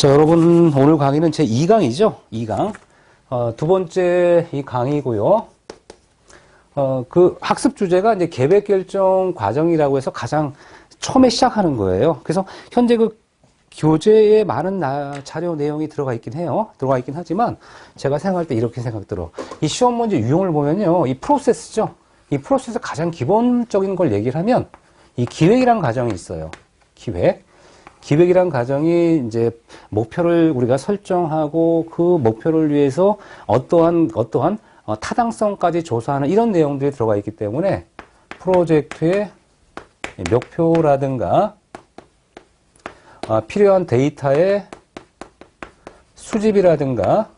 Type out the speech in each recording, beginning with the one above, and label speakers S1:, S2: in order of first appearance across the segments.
S1: 자, 여러분, 오늘 강의는 제 2강이죠? 2강. 두 번째 이 강의고요. 그 학습 주제가 이제 계획 결정 과정이라고 해서 가장 처음에 시작하는 거예요. 그래서 현재 그 교재에 많은 자료 내용이 들어가 있긴 해요. 들어가 있긴 하지만 제가 생각할 때 이렇게 생각 들어. 이 시험 문제 유형을 보면요. 이 프로세스죠. 이 프로세스 가장 기본적인 걸 얘기를 하면 이 기획이라는 과정이 있어요. 기획이란 과정이 이제 목표를 우리가 설정하고 그 목표를 위해서 어떠한 타당성까지 조사하는 이런 내용들이 들어가 있기 때문에 프로젝트의 목표라든가 필요한 데이터의 수집이라든가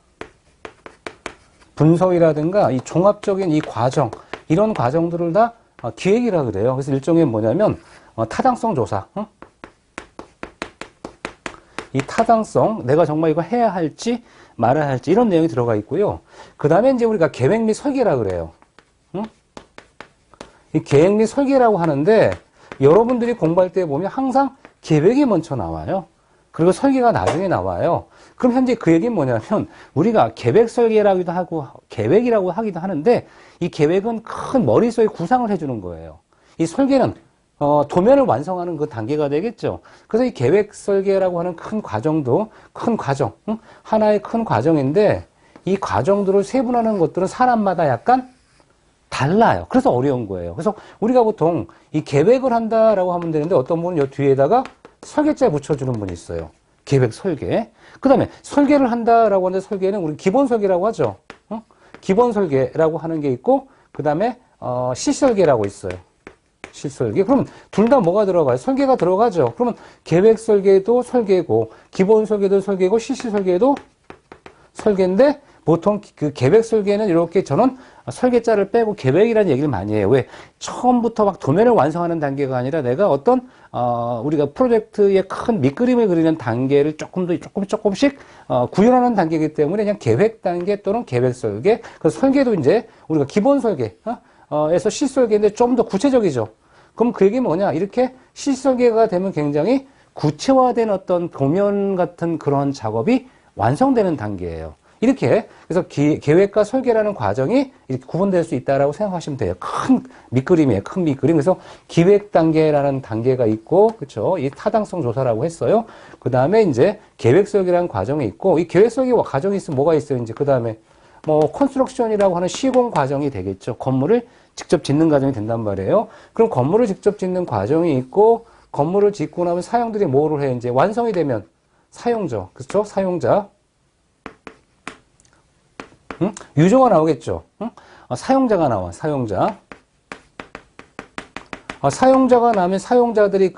S1: 분석이라든가 이 종합적인 이 과정, 이런 과정들을 다 기획이라 그래요. 그래서 일종의 뭐냐면 타당성 조사. 이 타당성, 내가 정말 이거 해야 할지 말아야 할지 이런 내용이 들어가 있고요. 그 다음에 이제 우리가 계획 및 설계라 그래요. 이 계획 및 설계라고 하는데 여러분들이 공부할 때 보면 항상 계획이 먼저 나와요. 그리고 설계가 나중에 나와요. 그럼 현재 그 얘기는 뭐냐면 우리가 계획 설계라기도 하고 계획이라고 하기도 하는데 이 계획은 큰 머릿속에 구상을 해주는 거예요. 이 설계는 도면을 완성하는 그 단계가 되겠죠. 그래서 이 계획 설계라고 하는 큰 과정도 큰 과정, 하나의 큰 과정인데 이 과정들을 세분화하는 것들은 사람마다 약간 달라요. 그래서 어려운 거예요. 그래서 우리가 보통 이 계획을 한다라고 하면 되는데 어떤 분은 이 뒤에다가 설계자 붙여주는 분이 있어요. 계획 설계. 그 다음에 설계를 한다라고 하는데 설계는 우리 기본 설계라고 하죠. 기본 설계라고 하는 게 있고 그 다음에 시설계라고 있어요. 실설계. 그러면 둘 다 뭐가 들어가요? 설계가 들어가죠. 그러면 계획 설계도 설계고, 기본 설계도 설계고, 실시 설계도 설계인데, 보통 그 계획 설계는 이렇게 저는 설계자를 빼고 계획이라는 얘기를 많이 해요. 왜? 처음부터 막 도면을 완성하는 단계가 아니라 내가 우리가 프로젝트의 큰 밑그림을 그리는 단계를 조금씩 구현하는 단계이기 때문에 그냥 계획 단계 또는 계획 설계. 그래서 설계도 이제 우리가 기본 설계, 에서 실설계인데 좀 더 구체적이죠. 그럼 그 얘기는 뭐냐? 이렇게 실설계가 되면 굉장히 구체화된 어떤 도면 같은 그런 작업이 완성되는 단계예요. 이렇게 그래서 계획과 설계라는 과정이 이렇게 구분될 수 있다라고 생각하시면 돼요. 큰 밑그림이에요. 큰 밑그림. 그래서 기획 단계라는 단계가 있고, 그렇죠? 이 타당성 조사라고 했어요. 그 다음에 이제 계획 설계라는 과정이 있고, 이 계획 설계 과정이 있으면 뭐가 있어요? 이제 그 다음에 컨스트럭션이라고 하는 시공 과정이 되겠죠. 건물을 직접 짓는 과정이 된단 말이에요. 그럼 건물을 직접 짓는 과정이 있고, 건물을 짓고 나면 사용들이 뭐를 해? 이제 완성이 되면 사용자, 그렇죠? 사용자. 유저가 나오겠죠. 사용자가 나와, 사용자. 사용자가 나면 사용자들이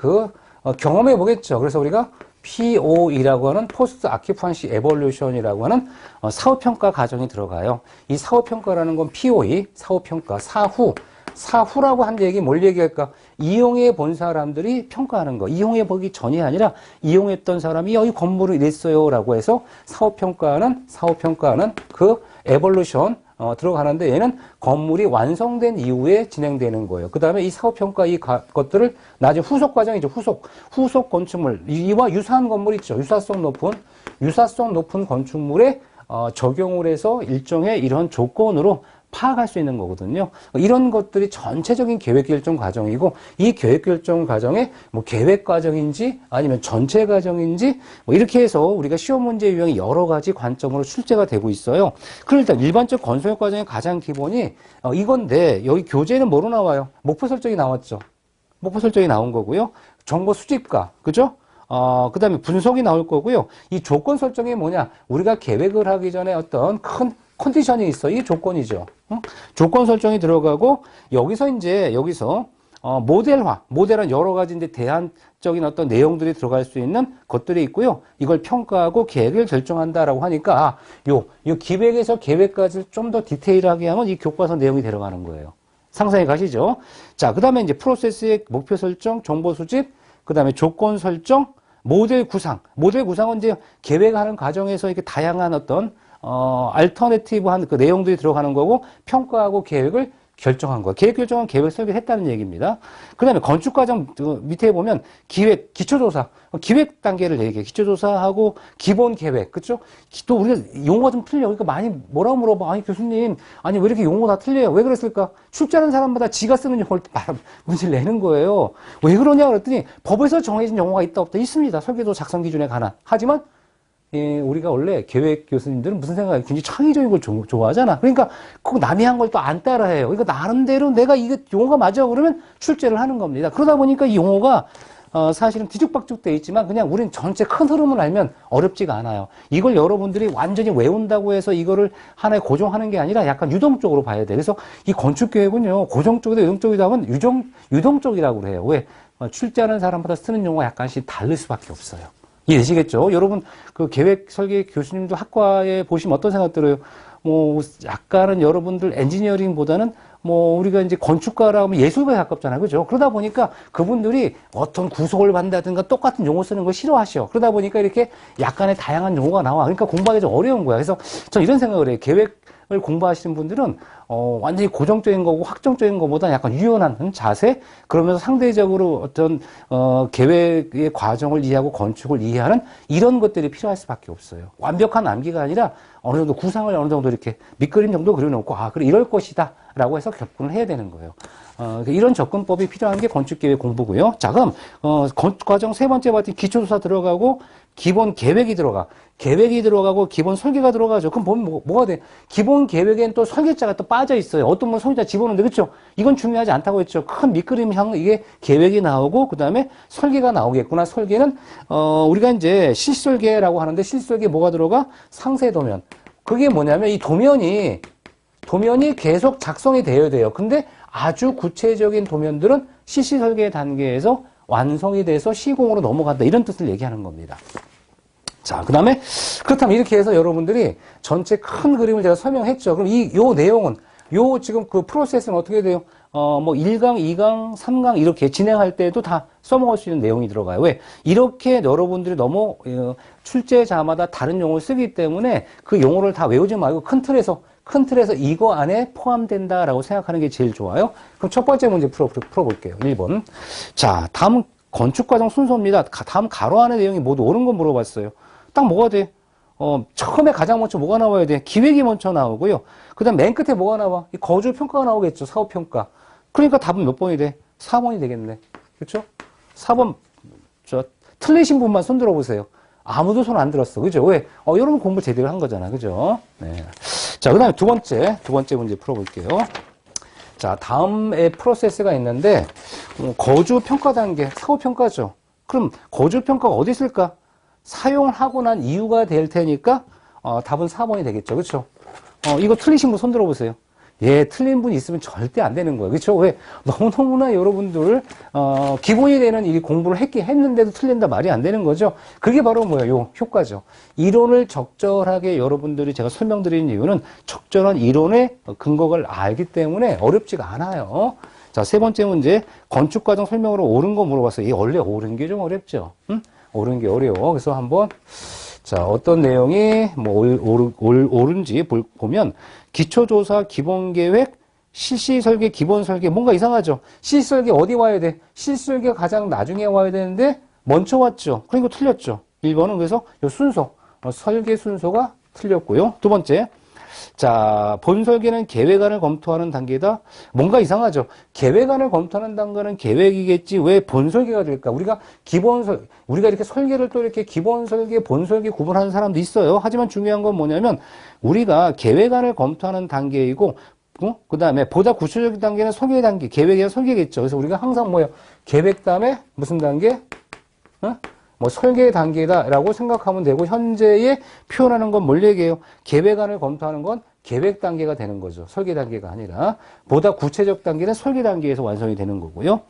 S1: 경험해 보겠죠. 그래서 우리가 POE라고 하는 포스트 아큐펀시 에볼루션이라고 하는 사후평가 과정이 들어가요. 이 사후평가라는 건 POE, 사후평가, 사후라고 한 얘기 뭘 얘기할까? 이용해 본 사람들이 평가하는 거. 이용해 보기 전이 아니라 이용했던 사람이 이 건물을 이랬어요 라고 해서 사후평가는 그 에볼루션 들어가는데 얘는 건물이 완성된 이후에 진행되는 거예요. 그 다음에 이 사후평가 것들을 나중에 후속 과정이죠. 후속 건축물. 이와 유사한 건물 있죠. 유사성 높은 건축물에 적용을 해서 일종의 이런 조건으로 파악할 수 있는 거거든요. 이런 것들이 전체적인 계획 결정 과정이고 이 계획 결정 과정에 계획 과정인지 아니면 전체 과정인지 이렇게 해서 우리가 시험 문제 유형이 여러 가지 관점으로 출제가 되고 있어요. 그럼 일단 일반적 건설 과정의 가장 기본이 이건데 여기 교재는 뭐로 나와요? 목표 설정이 나왔죠. 목표 설정이 나온 거고요. 정보 수집과, 그죠? 그 다음에 분석이 나올 거고요. 이 조건 설정이 뭐냐? 우리가 계획을 하기 전에 어떤 큰 컨디션이 있어. 이게 조건이죠. 조건 설정이 들어가고, 여기서 모델은 여러 가지 이제 대안적인 어떤 내용들이 들어갈 수 있는 것들이 있고요. 이걸 평가하고 계획을 결정한다라고 하니까, 요 기획에서 계획까지 좀 더 디테일하게 하면 이 교과서 내용이 들어가는 거예요. 상상해 가시죠? 자, 그 다음에 이제 프로세스의 목표 설정, 정보 수집, 그 다음에 조건 설정, 모델 구상. 모델 구상은 이제 계획하는 과정에서 이렇게 다양한 어떤 알터네티브한 그 내용들이 들어가는 거고 평가하고 계획을 결정한 거예요. 계획 결정은 계획 설계를 했다는 얘기입니다. 그 다음에 건축과정 밑에 보면 기획, 기초조사, 기획 단계를 얘기해요. 기초조사하고 기본 계획, 그쵸? 또 우리가 용어가 좀 틀려. 그러니까 많이 뭐라고 물어봐. 아니, 교수님, 아니, 왜 이렇게 용어 다 틀려요? 왜 그랬을까? 출제하는 사람마다 지가 쓰는 용어를 문제를 내는 거예요. 왜 그러냐 그랬더니 법에서 정해진 용어가 있다 없다 있습니다. 설계도 작성 기준에 관한. 하지만 예, 우리가 원래 계획 교수님들은 무슨 생각이에요? 굉장히 창의적인 걸 좋아하잖아. 그러니까 꼭 남이 한 걸 또 안 따라해요. 그러니까 나름대로 내가 이거 용어가 맞아 그러면 출제를 하는 겁니다. 그러다 보니까 이 용어가 사실은 뒤죽박죽 돼 있지만 그냥 우린 전체 큰 흐름을 알면 어렵지가 않아요. 이걸 여러분들이 완전히 외운다고 해서 이거를 하나에 고정하는 게 아니라 약간 유동적으로 봐야 돼. 그래서 이 건축계획은요, 고정적이다, 유동적이다 하면 유동적이라고 해요. 왜? 출제하는 사람마다 쓰는 용어가 약간씩 다를 수밖에 없어요. 이해되시겠죠? 여러분, 그 계획 설계 교수님도 학과에 보시면 어떤 생각 들어요? 뭐, 약간은 여러분들 엔지니어링보다는 뭐, 우리가 이제 건축가라고 하면 예술가에 가깝잖아요. 그죠? 그러다 보니까 그분들이 어떤 구속을 받는다든가 똑같은 용어 쓰는 거 싫어하셔. 그러다 보니까 이렇게 약간의 다양한 용어가 나와. 그러니까 공부하기 좀 어려운 거야. 그래서 전 이런 생각을 해요. 계획을 공부하시는 분들은 완전히 고정적인 거고 확정적인 것보다 약간 유연한 자세, 그러면서 상대적으로 어떤 계획의 과정을 이해하고 건축을 이해하는 이런 것들이 필요할 수밖에 없어요. 완벽한 암기가 아니라 어느 정도 구상을 어느 정도 이렇게 밑그림 정도 그려놓고 아 그래 이럴 것이다 라고 해서 접근을 해야 되는 거예요. 이런 접근법이 필요한 게 건축계획 공부고요. 자, 그럼 건축과정 세 번째 봤더니 기초조사 들어가고 기본 계획이 들어가. 계획이 들어가고 기본 설계가 들어가죠. 그럼 보면 뭐가 돼? 기본 계획엔 또 설계자가 또 빠져 있어요. 어떤 분 설계자 집어넣는데 그렇죠? 이건 중요하지 않다고 했죠. 큰 밑그림형 이게 계획이 나오고 그다음에 설계가 나오겠구나. 설계는 우리가 이제 실설계라고 하는데 실설계 뭐가 들어가? 상세 도면. 그게 뭐냐면 이 도면이 계속 작성이 되어야 돼요. 근데 아주 구체적인 도면들은 CC 설계 단계에서 완성이 돼서 시공으로 넘어간다. 이런 뜻을 얘기하는 겁니다. 자, 그 다음에 그렇다면 이렇게 해서 여러분들이 전체 큰 그림을 제가 설명했죠. 그럼 요 내용은 지금 그 프로세스는 어떻게 돼요? 뭐 1강, 2강, 3강 이렇게 진행할 때도 다 써먹을 수 있는 내용이 들어가요. 왜? 이렇게 여러분들이 너무 출제자마다 다른 용어를 쓰기 때문에 그 용어를 다 외우지 말고 큰 틀에서 이거 안에 포함된다라고 생각하는 게 제일 좋아요. 그럼 첫 번째 문제 풀어볼게요. 1번. 자, 다음 건축과정 순서입니다. 다음 가로 안의 내용이 모두 옳은 거 물어봤어요. 딱 뭐가 돼? 처음에 가장 먼저 뭐가 나와야 돼? 기획이 먼저 나오고요. 그 다음 맨 끝에 뭐가 나와? 이 거주 평가가 나오겠죠. 사업 평가. 그러니까 답은 몇 번이 돼? 4번이 되겠네. 그렇죠? 4번, 틀리신 분만 손 들어보세요. 아무도 손 안 들었어. 그죠? 왜? 여러분 공부 제대로 한 거잖아. 그죠? 네. 자, 그 다음에 두 번째 문제 풀어볼게요. 자, 다음에 프로세스가 있는데, 거주 평가 단계, 사후 평가죠. 그럼 거주 평가가 어디 있을까? 사용을 하고 난 이유가 될 테니까, 답은 4번이 되겠죠. 그렇죠? 이거 틀리신 분 손 들어보세요. 예, 틀린 분이 있으면 절대 안 되는 거예요. 그렇죠? 왜? 너무너무나 여러분들 기본이 되는 이 공부를 했는데도 틀린다 말이 안 되는 거죠. 그게 바로 뭐예요? 요 효과죠. 이론을 적절하게 여러분들이 제가 설명드리는 이유는 적절한 이론의 근거를 알기 때문에 어렵지가 않아요. 자, 세 번째 문제. 건축과정 설명으로 옳은 거 물어봤어요. 원래 옳은 게 좀 어렵죠. 응? 옳은 게 어려워. 그래서 한번 자, 어떤 내용이 옳은지 보면 기초조사, 기본계획, 실시설계, 기본설계 뭔가 이상하죠. 실시설계 어디 와야 돼? 실시설계가 가장 나중에 와야 되는데 먼저 왔죠. 그러니까 틀렸죠. 1번은 그래서 요 순서, 설계 순서가 틀렸고요. 두 번째, 자, 본설계는 계획안을 검토하는 단계다. 뭔가 이상하죠. 계획안을 검토하는 단계는 계획이겠지. 왜 본설계가 될까? 우리가 이렇게 설계를 또 이렇게 기본설계, 본설계 구분하는 사람도 있어요. 하지만 중요한 건 뭐냐면 우리가 계획안을 검토하는 단계이고, 그 다음에 보다 구체적인 단계는 설계 단계, 계획이나 설계겠죠. 그래서 우리가 항상 뭐예요? 계획 다음에 무슨 단계? 뭐 설계 단계다라고 생각하면 되고 현재에 표현하는 건 뭘 얘기해요? 계획안을 검토하는 건 계획 단계가 되는 거죠. 설계 단계가 아니라 보다 구체적 단계는 설계 단계에서 완성이 되는 거고요.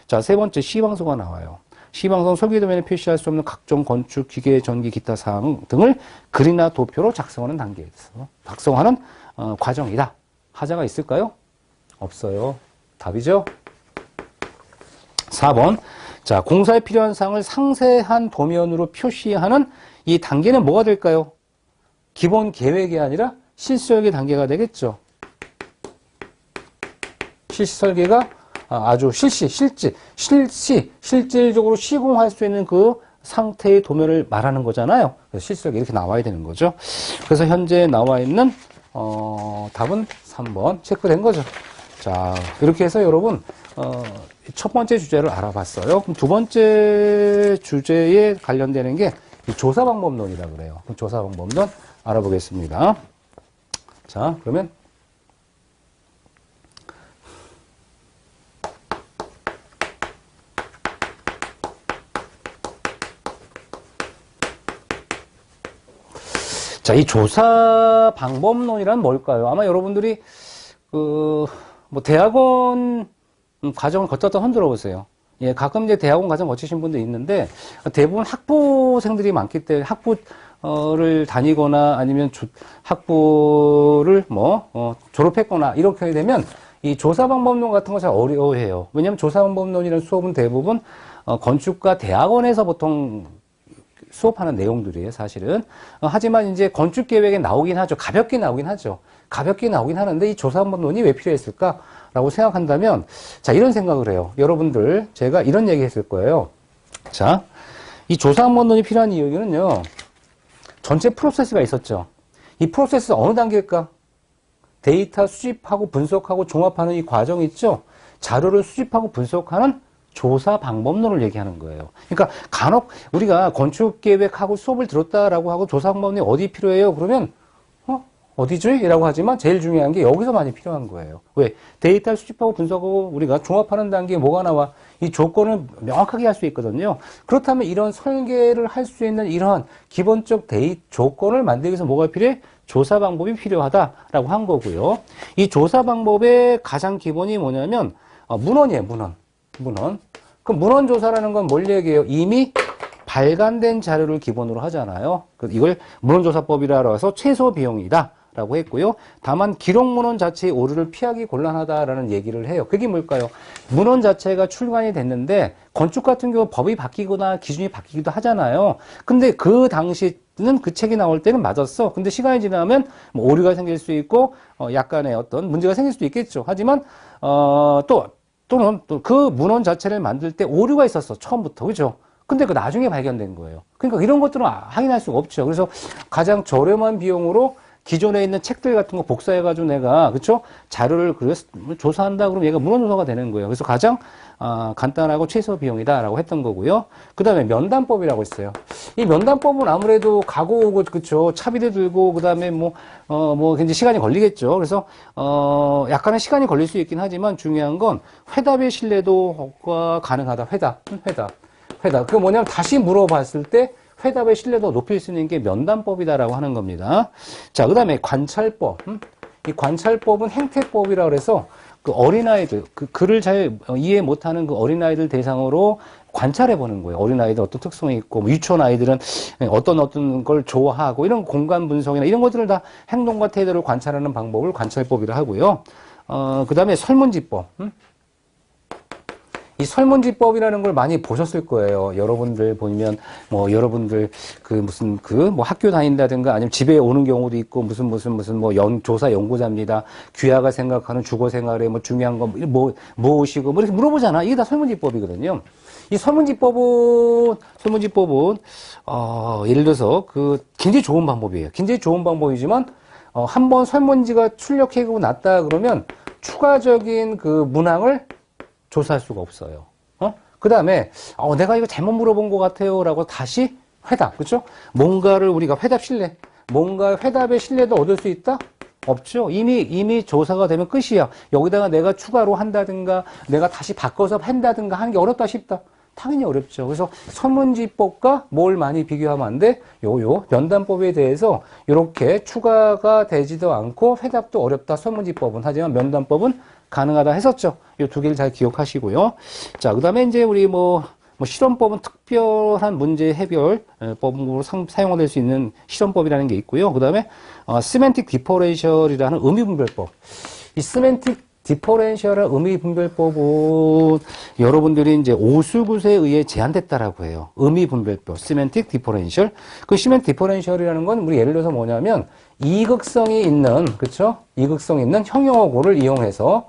S1: 자, 세 번째 시방서가 나와요. 시방서 설계도면에 표시할 수 없는 각종 건축, 기계, 전기, 기타 사항 등을 글이나 도표로 작성하는 단계에서 작성하는 과정이다. 하자가 있을까요? 없어요. 답이죠? 4번. 자, 공사에 필요한 사항을 상세한 도면으로 표시하는 이 단계는 뭐가 될까요? 기본 계획이 아니라 실설계 단계가 되겠죠. 실시 설계가 아주 실질적으로 시공할 수 있는 그 상태의 도면을 말하는 거잖아요. 그래서 실시 설계 이렇게 나와야 되는 거죠. 그래서 현재 나와 있는 답은 3번 체크된 거죠. 자, 이렇게 해서 여러분 첫 번째 주제를 알아봤어요. 그럼 두 번째 주제에 관련되는 게 조사방법론이라고 그래요. 그럼 조사방법론 알아보겠습니다. 자, 그러면 자, 이 조사방법론이란 뭘까요? 아마 여러분들이 뭐 대학원 과정을 거쳤다 손 들어보세요. 예, 가끔 이제 대학원 과정 거치신 분도 있는데 대부분 학부생들이 많기 때문에 학부를 다니거나 아니면 학부를 졸업했거나 이렇게 되면 이 조사방법론 같은 거 잘 어려워해요. 왜냐하면 조사방법론이라는 수업은 대부분 건축가 대학원에서 보통 수업하는 내용들이에요, 사실은. 하지만 이제 건축 계획에 나오긴 하죠. 가볍게 나오긴 하죠. 가볍게 나오긴 하는데 이 조사방법론이 왜 필요했을까라고 생각한다면, 자, 이런 생각을 해요. 여러분들, 제가 이런 얘기 했을 거예요. 자, 이 조사방법론이 필요한 이유는요, 전체 프로세스가 있었죠. 이 프로세스 어느 단계일까? 데이터 수집하고 분석하고 종합하는 이 과정 있죠? 자료를 수집하고 분석하는 조사 방법론을 얘기하는 거예요. 그러니까 간혹 우리가 건축 계획하고 수업을 들었다라고 하고 조사 방법론이 어디 필요해요? 그러면 어디죠? 이라고 하지만 제일 중요한 게 여기서 많이 필요한 거예요. 왜? 데이터를 수집하고 분석하고 우리가 종합하는 단계에 뭐가 나와? 이 조건을 명확하게 할 수 있거든요. 그렇다면 이런 설계를 할 수 있는 이러한 기본적 조건을 만들기 위해서 뭐가 필요해? 조사 방법이 필요하다라고 한 거고요. 이 조사 방법의 가장 기본이 뭐냐면 문헌이에요, 문헌. 그럼 문헌 조사라는 건 뭘 얘기해요? 이미 발간된 자료를 기본으로 하잖아요. 이걸 문헌조사법이라 해서 최소 비용이다 라고 했고요. 다만 기록 문헌 자체의 오류를 피하기 곤란하다라는 얘기를 해요. 그게 뭘까요? 문헌 자체가 출간이 됐는데 건축 같은 경우 법이 바뀌거나 기준이 바뀌기도 하잖아요. 근데 그 당시는 그 책이 나올 때는 맞았어. 근데 시간이 지나면 뭐 오류가 생길 수 있고 약간의 어떤 문제가 생길 수도 있겠죠. 하지만 또는 그 문헌 자체를 만들 때 오류가 있었어. 처음부터. 그죠? 근데 그 나중에 발견된 거예요. 그러니까 이런 것들은 확인할 수가 없죠. 그래서 가장 저렴한 비용으로 기존에 있는 책들 같은 거 복사해가지고 내가, 그쵸? 자료를 조사한다 그러면 얘가 문헌조사가 되는 거예요. 그래서 가장, 간단하고 최소 비용이다라고 했던 거고요. 그 다음에 면담법이라고 있어요. 이 면담법은 아무래도 가고 오고, 그쵸? 차비도 들고, 그 다음에 굉장히 시간이 걸리겠죠. 그래서, 약간의 시간이 걸릴 수 있긴 하지만 중요한 건 회답의 신뢰도가 가능하다. 회답. 그게 뭐냐면 다시 물어봤을 때 회답의 신뢰도 높일 수 있는 게 면담법이다라고 하는 겁니다. 자, 그 다음에 관찰법. 이 관찰법은 행태법이라 그래서 그 어린아이들, 글을 잘 이해 못하는 그 어린아이들 대상으로 관찰해 보는 거예요. 어린아이들 어떤 특성이 있고, 뭐 유치원 아이들은 어떤 걸 좋아하고, 이런 공간 분석이나 이런 것들을 다 행동과 태도를 관찰하는 방법을 관찰법이라 하고요. 그 다음에 설문지법. 이 설문지법이라는 걸 많이 보셨을 거예요. 여러분들 보면, 여러분들 학교 다닌다든가 아니면 집에 오는 경우도 있고, 조사 연구자입니다. 귀하가 생각하는 주거 생활에 중요한 거, 무엇이고, 이렇게 물어보잖아. 이게 다 설문지법이거든요. 이 설문지법은, 예를 들어서 굉장히 좋은 방법이에요. 굉장히 좋은 방법이지만, 한번 설문지가 출력하고 났다 그러면 추가적인 그 문항을 조사할 수가 없어요. 그 다음에, 내가 이거 잘못 물어본 것 같아요. 라고 다시 회답. 그죠? 뭔가를 우리가 뭔가 회답의 신뢰도 얻을 수 있다? 없죠. 이미 조사가 되면 끝이야. 여기다가 내가 추가로 한다든가, 내가 다시 바꿔서 한다든가 하는 게 어렵다 싶다. 당연히 어렵죠. 그래서 설문지법과 뭘 많이 비교하면 안 돼? 면담법에 대해서 이렇게 추가가 되지도 않고 회답도 어렵다. 설문지법은. 하지만 면담법은 가능하다 했었죠. 이 두 개를 잘 기억하시고요. 자, 그 다음에 이제 우리 실험법은 특별한 문제 해결 법으로 사용될 수 있는 실험법이라는 게 있고요. 그 다음에 시멘틱 디퍼렌셜이라는 의미분별법. 이 시멘틱 디퍼렌셜한 의미분별법은 여러분들이 이제 오수굿에 의해 제한됐다라고 해요. 의미분별법, 시멘틱 디퍼렌셜. 그 시멘틱 디퍼렌셜이라는 건 우리 예를 들어서 뭐냐면 이극성이 있는, 그쵸? 이극성이 있는 형용어고를 이용해서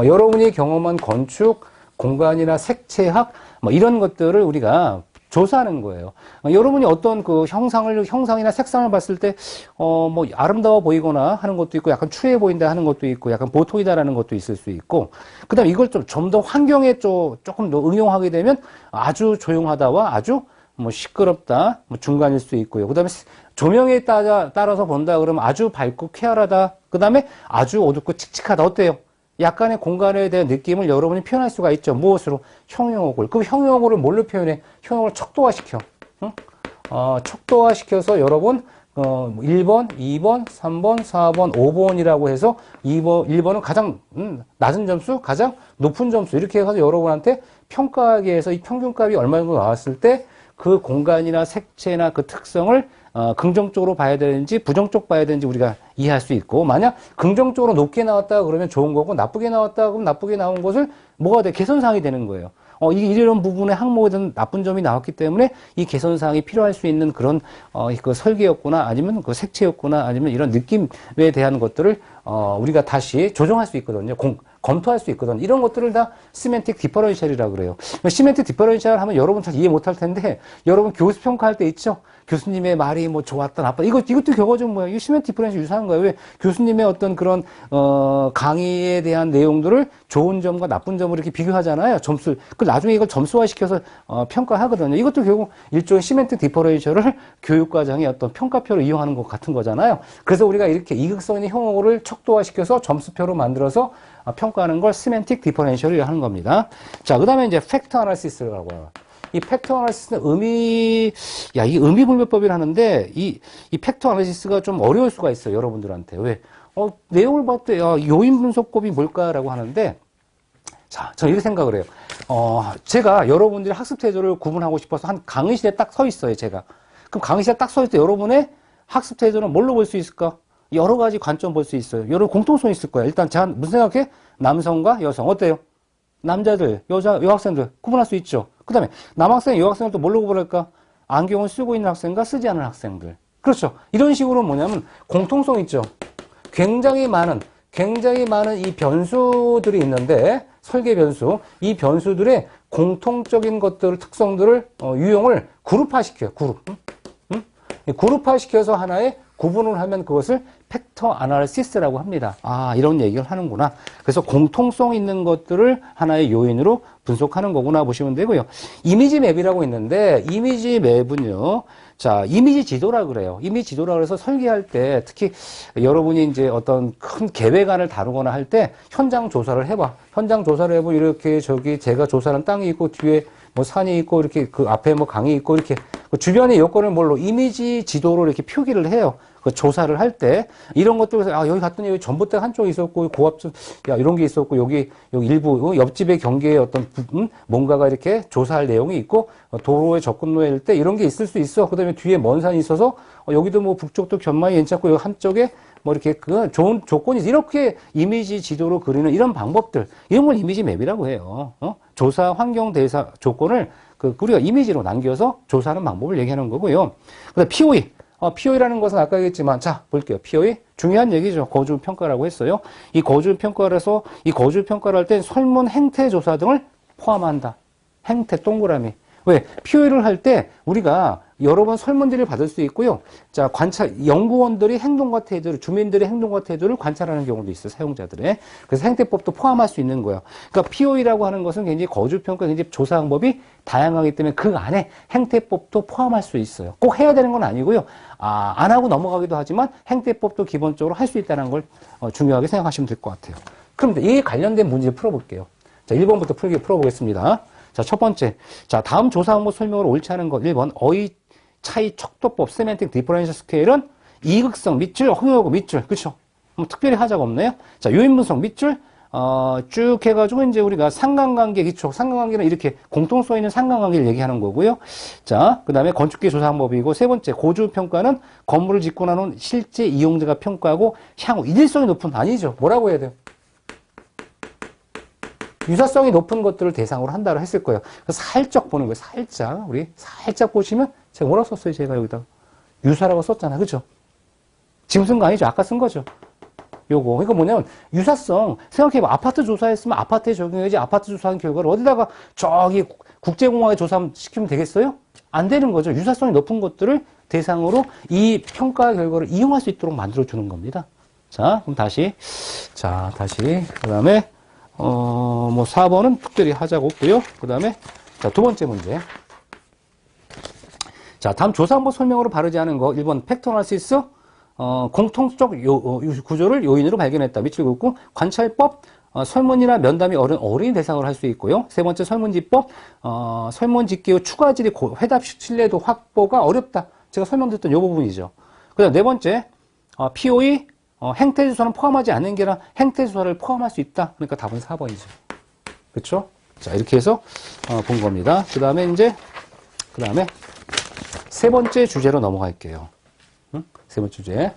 S1: 여러분이 경험한 건축, 공간이나 색채학, 뭐 이런 것들을 우리가 조사하는 거예요. 여러분이 어떤 그 형상이나 색상을 봤을 때, 뭐 아름다워 보이거나 하는 것도 있고, 약간 추해 보인다 하는 것도 있고, 약간 보통이다라는 것도 있을 수 있고, 그 다음에 이걸 좀 더 환경에 조금 더 응용하게 되면 아주 조용하다와 아주 뭐 시끄럽다, 뭐 중간일 수 있고요. 그 다음에 조명에 따라서 본다 그러면 아주 밝고 쾌활하다. 그 다음에 아주 어둡고 칙칙하다. 어때요? 약간의 공간에 대한 느낌을 여러분이 표현할 수가 있죠. 무엇으로? 형용어를. 그럼 형용어를 뭘로 표현해? 형용어를 척도화시켜. 응? 척도화시켜서 여러분 1번, 2번, 3번, 4번, 5번이라고 해서 1번은 가장 낮은 점수, 가장 높은 점수 이렇게 해서 여러분한테 평가하기 위해서 이 평균값이 얼마 정도 나왔을 때 그 공간이나 색채나 그 특성을 긍정적으로 봐야 되는지 부정적 봐야 되는지 우리가 이해할 수 있고, 만약 긍정적으로 높게 나왔다 그러면 좋은 거고, 나쁘게 나왔다 그러면 나쁘게 나온 것을 뭐가 돼? 개선사항이 되는 거예요. 이런 부분의 항목에 대한 나쁜 점이 나왔기 때문에 이 개선사항이 필요할 수 있는 그런 그 설계였구나, 아니면 그 색채였구나, 아니면 이런 느낌에 대한 것들을 우리가 다시 조정할 수 있거든요. 검토할 수 있거든. 이런 것들을 다 시멘틱 디퍼런셜이라고 그래요. 시멘틱 디퍼런셜 하면 여러분 잘 이해 못할 텐데, 여러분 교수 평가할 때 있죠? 교수님의 말이 뭐 좋았다, 나빴다. 이것도 결과적 뭐야? 이거 시멘틱 디퍼런셜 유사한 거예요. 왜? 교수님의 어떤 그런, 강의에 대한 내용들을 좋은 점과 나쁜 점을 이렇게 비교하잖아요. 점수. 그 나중에 이걸 점수화시켜서, 평가하거든요. 이것도 결국 일종의 시멘틱 디퍼런셜을 교육과정의 어떤 평가표로 이용하는 것 같은 거잖아요. 그래서 우리가 이렇게 이극성 있는 형용어를 척도화시켜서 점수표로 만들어서 평가하는 걸 시멘틱 디퍼런셜이라고 하는 겁니다. 자, 그 다음에 이제 팩터 아나리시스라고 해요. 이 팩터 아나리시스는 이 의미분별법이라는데, 이 팩터 아나리시스가 좀 어려울 수가 있어요, 여러분들한테. 왜? 내용을 봤을 때, 요인 분석법이 뭘까라고 하는데, 자, 저 이렇게 생각을 해요. 제가 여러분들이 학습 태도를 구분하고 싶어서 한 강의실에 딱 서 있어요, 제가. 그럼 강의실에 딱 서 있을 때 여러분의 학습 태도는 뭘로 볼 수 있을까? 여러 가지 관점 볼 수 있어요. 여러 공통성이 있을 거예요. 일단 제가 무슨 생각해? 남성과 여성. 어때요? 남자들, 여학생들 구분할 수 있죠. 그 다음에 남학생, 여학생을 또 뭘로 구분할까? 안경을 쓰고 있는 학생과 쓰지 않은 학생들. 그렇죠. 이런 식으로 뭐냐면 공통성 있죠. 굉장히 많은 이 변수들이 있는데, 설계 변수, 이 변수들의 공통적인 것들을, 특성들을, 유형을 그룹화시켜요. 그룹화시켜서 하나의 구분을 하면 그것을 팩터 아나리시스라고 합니다. 이런 얘기를 하는구나. 그래서 공통성 있는 것들을 하나의 요인으로 분석하는 거구나 보시면 되고요. 이미지 맵이라고 있는데, 이미지 맵은요, 자, 이미지 지도라 그래요. 이미지 지도라 그래서 설계할 때, 특히 여러분이 이제 어떤 큰 계획안을 다루거나 할 때 현장 조사를 해봐. 현장 조사를 해보면 이렇게 제가 조사하는 땅이 있고, 뒤에 뭐 산이 있고, 이렇게 그 앞에 뭐 강이 있고, 이렇게 그 주변의 여건을 뭘로 이미지 지도로 이렇게 표기를 해요. 그 조사를 할 때 이런 것들, 여기 갔더니 여기 전봇대 한쪽 있었고, 고압 이런 게 있었고, 여기 일부 옆집의 경계에 어떤 뭔가가 이렇게 조사할 내용이 있고, 도로의 접근로일 때 이런 게 있을 수 있어. 그다음에 뒤에 먼 산이 있어서 여기도 뭐 북쪽도 견만이 괜찮고, 여기 한쪽에 뭐 이렇게 그 좋은 조건이 이렇게 이미지 지도로 그리는 이런 방법들, 이런 걸 이미지 맵이라고 해요. 조사 환경 대사 조건을 우리가 이미지로 남겨서 조사하는 방법을 얘기하는 거고요. 그다음 POE. POE라는 것은 아까 얘기했지만, 자, 볼게요. POE. 중요한 얘기죠. 거주 평가라고 했어요. 이 거주 평가를 해서, 이 거주 평가를 할 땐 설문 행태 조사 등을 포함한다. 행태 동그라미. 왜? POE를 할 때 우리가 여러 번 설문지를 받을 수 있고요. 자, 연구원들이 행동과 태도를, 주민들의 행동과 태도를 관찰하는 경우도 있어요. 사용자들의. 그래서 행태법도 포함할 수 있는 거예요. 그러니까 POE라고 하는 것은 굉장히 거주평가, 굉장히 조사 방법이 다양하기 때문에 그 안에 행태법도 포함할 수 있어요. 꼭 해야 되는 건 아니고요. 안 하고 넘어가기도 하지만 행태법도 기본적으로 할 수 있다는 걸 중요하게 생각하시면 될 것 같아요. 그럼 이에 관련된 문제 풀어볼게요. 자, 1번부터 풀어보겠습니다. 자, 첫 번째. 자, 다음 조사 항목 설명으로 옳지 않은 것. 1번. 어휘 차이 척도법 세멘틱 디퍼런셜 스케일은 이극성 밑줄, 흥하고 밑줄. 그쵸? 뭐 특별히 하자가 없네요. 자, 요인 분석 밑줄. 쭉 해가지고 이제 우리가 상관관계 기초. 상관관계는 이렇게 공통성 있는 상관관계를 얘기하는 거고요. 자, 그 다음에 건축기 조사 방법이고, 세 번째. 고주 평가는 건물을 짓고 난 후 실제 이용자가 평가하고 향후 일일성이 높은, 아니죠. 뭐라고 해야 돼요? 유사성이 높은 것들을 대상으로 한다고 했을 거예요. 그래서 살짝 보는 거예요. 살짝. 우리 살짝 보시면, 제가 뭐라고 썼어요? 제가 여기다. 유사라고 썼잖아. 그죠? 지금 쓴 거 아니죠? 아까 쓴 거죠? 요거. 이거 뭐냐면, 유사성. 생각해봐. 아파트 조사했으면 아파트에 적용해야지 아파트 조사한 결과를 어디다가 저기 국제공항에 조사시키면 되겠어요? 안 되는 거죠. 유사성이 높은 것들을 대상으로 이 평가 결과를 이용할 수 있도록 만들어주는 겁니다. 자, 그럼 다시. 자, 다시. 그 다음에, 뭐 4번은 특별히 하자고 없고요. 그 다음에, 자, 두 번째 문제. 자, 다음 조사 항목 설명으로 바르지 않은 거. 1번 팩토어널시스, 공통적 구조를 요인으로 발견했다. 밑줄 긋고, 관찰법, 설문이나 면담이 어린이 대상으로 할 수 있고요. 세 번째 설문지법, 설문집계의 추가질이 회답 신뢰도 확보가 어렵다. 제가 설명드렸던 이 부분이죠. 그 다음 네 번째, POE, 행태조사는 포함하지 않는 게 아니라 행태조사를 포함할 수 있다. 그러니까 답은 4번이죠. 그렇죠? 자, 이렇게 해서 본 겁니다. 그 다음에 세 번째 주제로 넘어갈게요. 응? 세 번째 주제.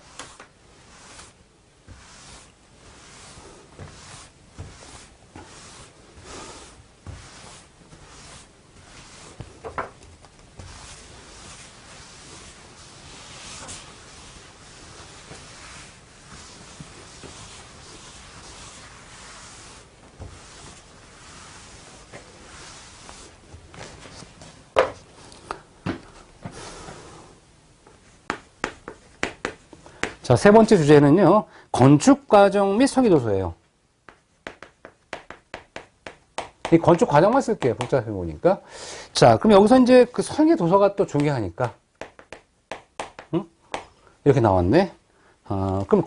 S1: 자, 세 번째 주제는요, 건축 과정 및 설계도서예요. 이 건축 과정만 쓸게요. 복잡해 보니까. 자, 그럼 여기서 이제 그 설계도서가 또 중요하니까. 응? 이렇게 나왔네. 그럼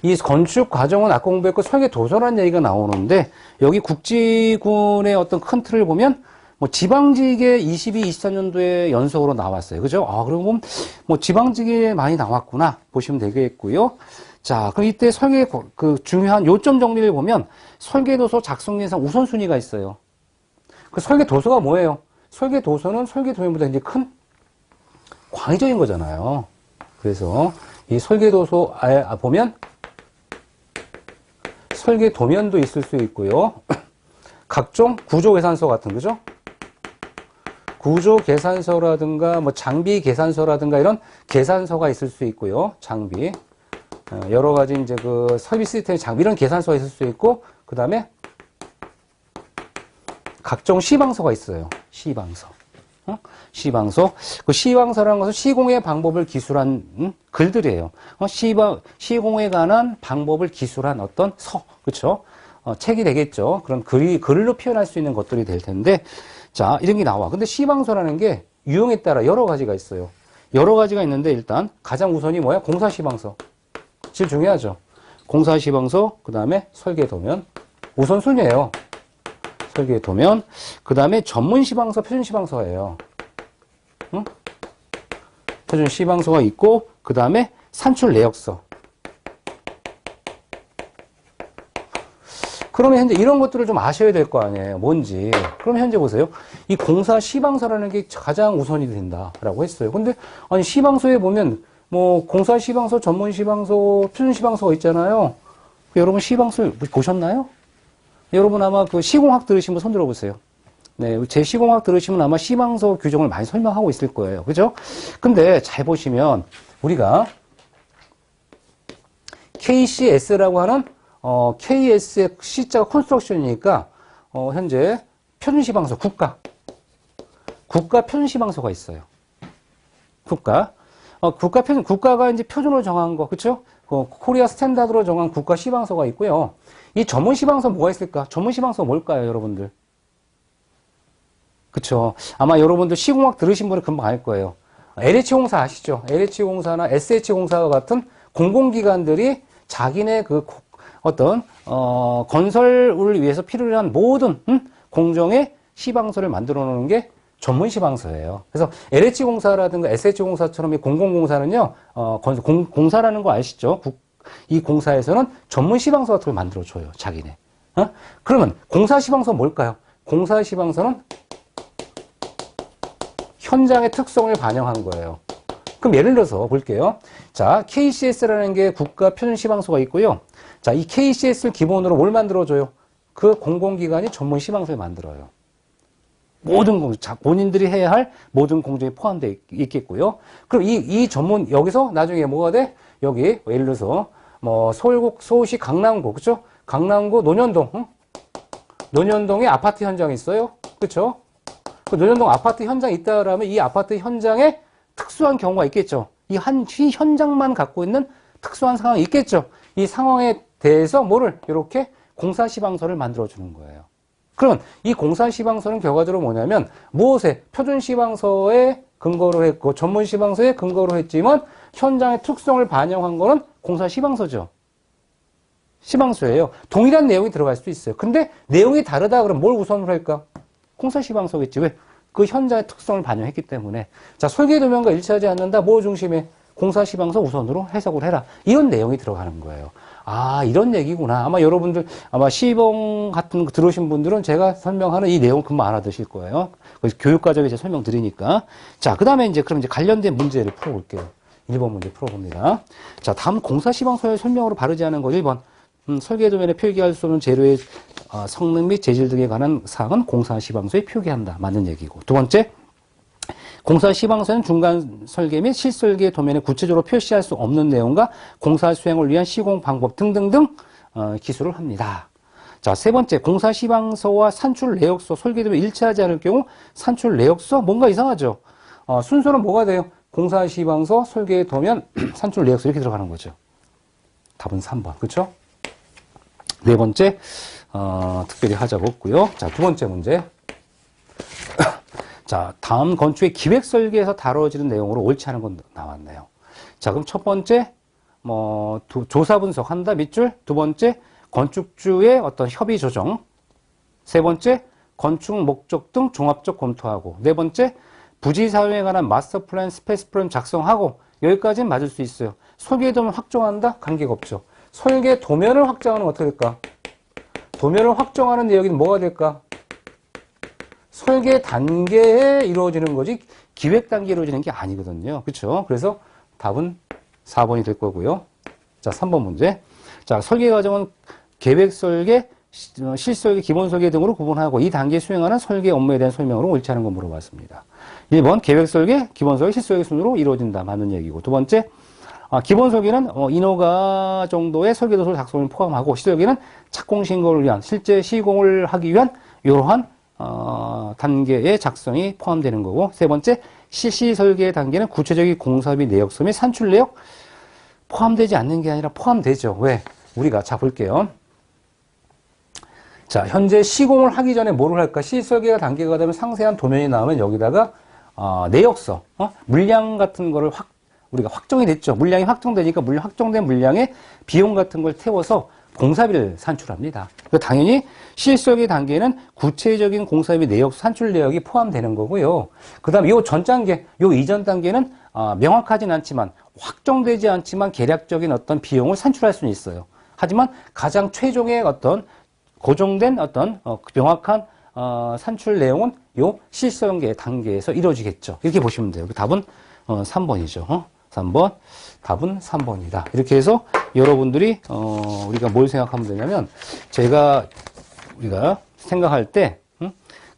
S1: 이 건축 과정은 아까 공부했고 설계도서라는 얘기가 나오는데, 여기 국지군의 어떤 큰 틀을 보면, 뭐 지방직에 23년도에 연속으로 나왔어요. 그죠? 그리고 보면 뭐 지방직에 많이 나왔구나 보시면 되겠고요. 자, 그럼 이때 설계 그 중요한 요점 정리를 보면 설계도서 작성 예상 우선순위가 있어요. 그 설계도서가 뭐예요? 설계도서는 설계도면보다 이제 큰 광의적인 거잖아요. 그래서 이 설계도서에 보면 설계도면도 있을 수 있고요. 각종 구조계산서 같은, 그죠? 구조 계산서라든가 뭐 장비 계산서라든가 이런 계산서가 있을 수 있고요. 장비 여러 가지 이제 그 서비스 시스템 장비 이런 계산서가 있을 수 있고, 그 다음에 각종 시방서가 있어요. 시방서. 시방서. 그 시방서라는 것은 시공의 방법을 기술한 글들이에요. 시공에 관한 방법을 기술한 어떤 서, 그렇죠? 책이 되겠죠. 그런 글로 표현할 수 있는 것들이 될 텐데. 자, 이런 게 나와. 근데 시방서라는 게 유형에 따라 여러 가지가 있어요. 여러 가지가 있는데 일단 가장 우선이 뭐야? 공사시방서. 제일 중요하죠. 공사시방서, 그 다음에 설계도면. 우선순위예요. 설계도면. 그 다음에 전문시방서, 표준시방서예요. 응? 표준시방서가 있고, 그 다음에 산출내역서. 그러면 현재 이런 것들을 좀 아셔야 될 거 아니에요. 뭔지. 그럼 현재 보세요. 이 공사 시방서라는 게 가장 우선이 된다라고 했어요. 근데 아니 시방서에 보면 뭐 공사 시방서, 전문 시방서, 표준 시방서가 있잖아요. 여러분 시방서 보셨나요? 여러분 아마 그 시공학 들으신 분 손 들어보세요. 네, 제 시공학 들으시면 아마 시방서 규정을 많이 설명하고 있을 거예요. 그죠? 근데 잘 보시면 우리가 KCS라고 하는 KS의 C자가 컨스트럭션이니까, 현재 표준시방서, 국가 표준시방서가 있어요. 국가가 이제 표준으로 정한 거, 그쵸? 코리아 스탠다드로 정한 국가 시방서가 있고요. 이 전문시방서 뭐가 있을까? 전문시방서 뭘까요, 여러분들? 그쵸? 아마 여러분들 시공학 들으신 분은 금방 알 거예요. LH공사 아시죠? LH공사나 SH공사와 같은 공공기관들이 자기네 그 어떤 건설을 위해서 필요한 모든 공정의 시방서를 만들어 놓는 게 전문시방서예요. 그래서 LH공사라든가 SH공사처럼 이 공공공사는요, 공사라는 거 아시죠? 이 공사에서는 전문시방서 같은 걸 만들어 줘요, 자기네. 그러면 공사시방서 뭘까요? 공사시방서는 현장의 특성을 반영한 거예요. 그럼 예를 들어서 볼게요. 자, KCS라는 게 국가 표준시방서가 있고요. 자, 이 KCS를 기본으로 뭘 만들어줘요? 그 공공기관이 전문 시방서를 만들어요. 모든 본인들이 해야 할 모든 공정이 포함되어 있겠고요. 그럼 이 전문, 여기서 나중에 뭐가 돼? 여기, 예를 들어서, 뭐 서울시 강남구, 그쵸? 강남구 논현동, 응? 논현동에 아파트 현장이 있어요. 그쵸? 그 논현동 아파트 현장이 있다 그러면 이 아파트 현장에 특수한 경우가 있겠죠. 이 현장만 갖고 있는 특수한 상황이 있겠죠. 이 상황에 대해서 뭐를 이렇게 공사시방서를 만들어주는 거예요. 그러면 이 공사시방서는 결과적으로 뭐냐면 무엇에 표준시방서에 근거로 했고 전문시방서에 근거로 했지만 현장의 특성을 반영한 거는 공사시방서죠. 시방서예요. 동일한 내용이 들어갈 수도 있어요. 근데 내용이 다르다 그러면 뭘 우선으로 할까? 공사시방서겠지. 왜? 그 현장의 특성을 반영했기 때문에. 자, 설계도면과 일치하지 않는다. 뭐 중심에? 공사시방서 우선으로 해석을 해라. 이런 내용이 들어가는 거예요. 아, 이런 얘기구나. 아마 여러분들, 아마 시범 같은 거 들어오신 분들은 제가 설명하는 이 내용 금방 알아두실 거예요. 교육과정에 제가 설명드리니까. 자, 그 다음에 그럼 관련된 문제를 풀어볼게요. 1번 문제 풀어봅니다. 자, 다음 공사시방서의 설명으로 바르지 않은 거 1번. 설계도면에 표기할 수 없는 재료의 성능 및 재질 등에 관한 사항은 공사시방서에 표기한다. 맞는 얘기고. 두 번째, 공사시방서는 중간 설계 및 실설계 도면에 구체적으로 표시할 수 없는 내용과 공사 수행을 위한 시공 방법 등등등 기술을 합니다. 자, 세 번째, 공사시방서와 산출 내역서 설계도면 일치하지 않을 경우 산출 내역서 뭔가 이상하죠. 순서는 뭐가 돼요? 공사시방서, 설계도면, 산출 내역서 이렇게 들어가는 거죠. 답은 3번. 그렇죠? 네 번째, 특별히 하자고 없고요. 자, 두 번째 문제. 자, 다음 건축의 기획 설계에서 다뤄지는 내용으로 옳지 않은 건 나왔네요. 자, 그럼 첫 번째, 조사 분석한다, 밑줄. 두 번째, 건축주의 어떤 협의 조정. 세 번째, 건축 목적 등 종합적 검토하고. 네 번째, 부지 사용에 관한 마스터 플랜, 스페이스 플랜 작성하고. 여기까지는 맞을 수 있어요. 설계도면 확정한다? 관계가 없죠. 설계 도면을 확정하는 건 어떻게 될까? 도면을 확정하는 내역이 뭐가 될까? 설계 단계에 이루어지는 거지 기획 단계에 이루어지는 게 아니거든요. 그렇죠? 그래서 답은 4번이 될 거고요. 자, 3번 문제. 자, 설계 과정은 계획 설계, 실설계, 기본 설계 등으로 구분하고 이 단계 수행하는 설계 업무에 대한 설명으로 옳지 않은 거 물어봤습니다. 1번 계획 설계, 기본 설계, 실설계 순으로 이루어진다. 맞는 얘기고. 두 번째, 기본 설계는 인허가 정도의 설계도서 작성을 포함하고 시설계는 착공 신고를 위한 실제 시공을 하기 위한 이러한 단계의 작성이 포함되는 거고 세 번째 실시 설계 단계는 구체적인 공사 및 내역서 및 산출 내역 포함되지 않는 게 아니라 포함되죠. 왜? 우리가 자 볼게요. 자, 현재 시공을 하기 전에 뭐를 할까? 실설계가 단계가 되면 상세한 도면이 나오면 여기다가 내역서, 물량 같은 거를 우리가 확정이 됐죠. 물량이 확정되니까 확정된 물량에 비용 같은 걸 태워서 공사비를 산출합니다. 당연히 실설계 단계는 구체적인 공사비 내역, 산출 내역이 포함되는 거고요. 그 다음에 요 전 단계, 요 이전 단계는 명확하진 않지만 확정되지 않지만 계략적인 어떤 비용을 산출할 수는 있어요. 하지만 가장 최종의 어떤 고정된 어떤 명확한 산출 내용은 요 실설계 단계에서 이루어지겠죠. 이렇게 보시면 돼요. 답은 3번이죠. 3번. 답은 3번이다. 이렇게 해서 여러분들이 우리가 뭘 생각하면 되냐면 우리가 생각할 때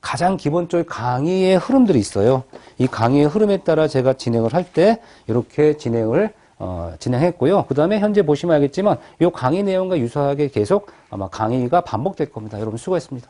S1: 가장 기본적인 강의의 흐름들이 있어요. 이 강의의 흐름에 따라 제가 진행을 할 때 이렇게 진행했고요. 그 다음에 현재 보시면 알겠지만 이 강의 내용과 유사하게 계속 아마 강의가 반복될 겁니다. 여러분 수고했습니다.